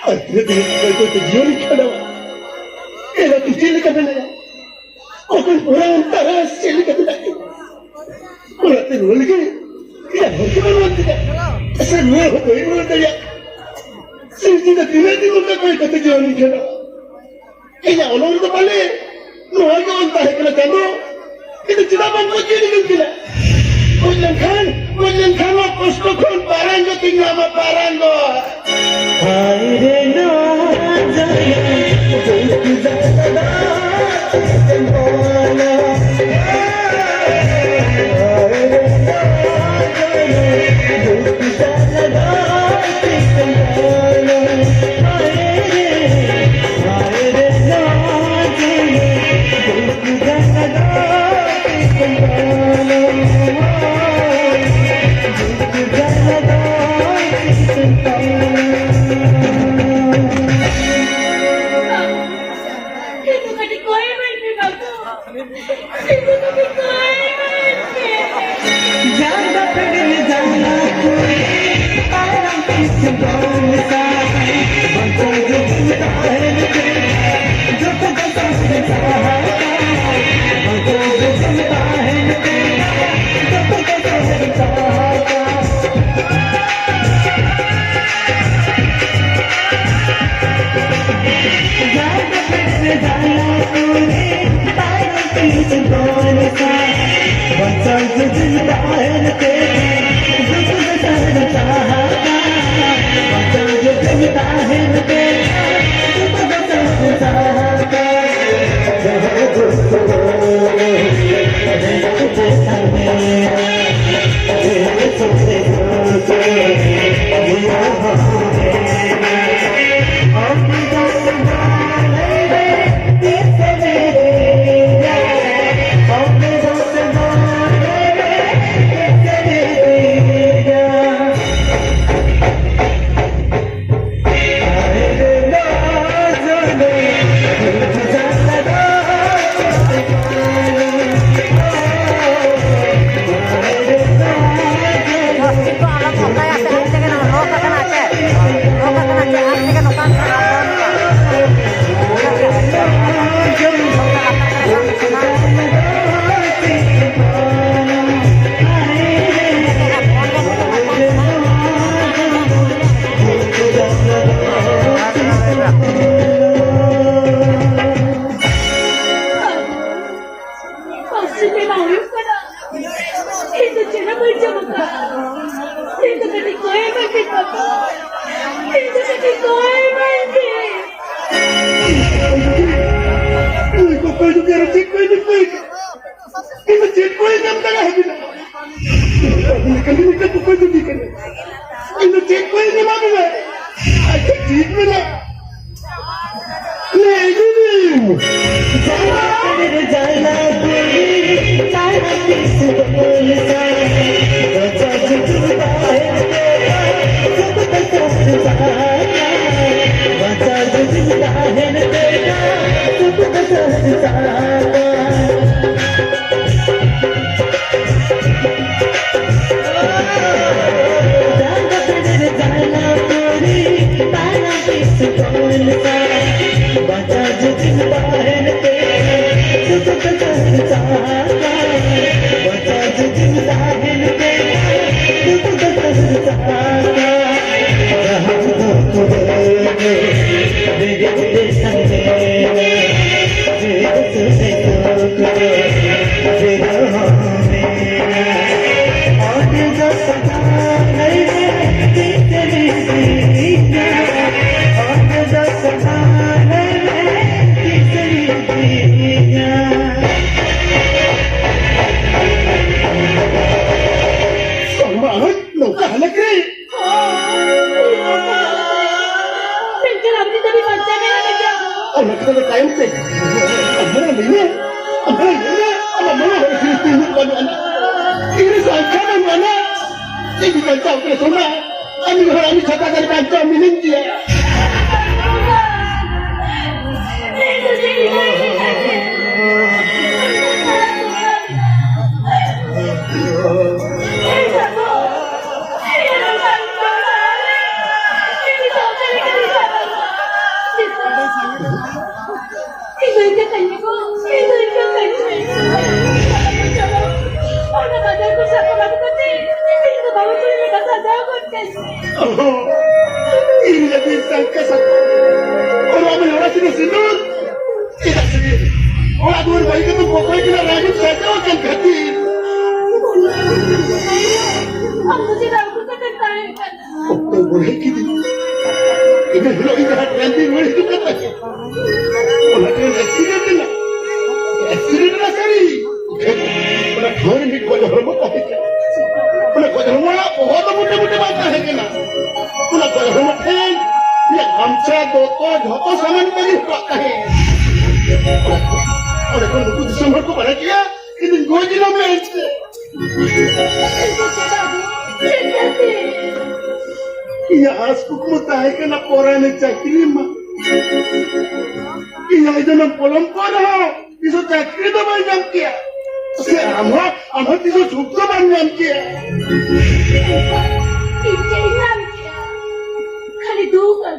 Akhirnya dengan tujuan kada. Era tujuan kada na. Okon orang taras cili kada lagi. Orang tu lagi. Ya, macam mana tu? Asal dua itu ini tu ya. Sini dah tidak di mana kau tujuan kada. Iya, orang tu balik. Nuai kau entah kena kamu. Itu tidak mampu jadi kita. Kulian kan waktu kon barang jo tinggal sama barang go. Hai rena jaya, jauh jaya, tempola. Hai rena jaya, jauh jaya, tempola. Hai rena jaya, jauh jaya, tempola. Ilagay sa kasat. Orang orang sudah sinur. Tidak sendiri. Orang dua baik itu pokoknya kita rajin saja akan ganti. Aku tidak aku tertarik. तो बोले कि इधर लोग इधर ganti बोले itu kata. Orang itu accident ना करी. orang घर में कोई orang मत है. orang कोई orang वाला बहुत मोटे बात है कि ना. orang कोई orang मत है. ये हमसे दो तो झोंको सामान में ही पड़ता है. orang को कुछ संभल को बना किया कि दिन गोजिलों में या सुकमुता है कि ना पोराने चाकरी में या इधर ना पोलम को ना इसो चाकरी तो बन जाम किया उसे हम इसो झुक तो बन जाम किया खाली दो कर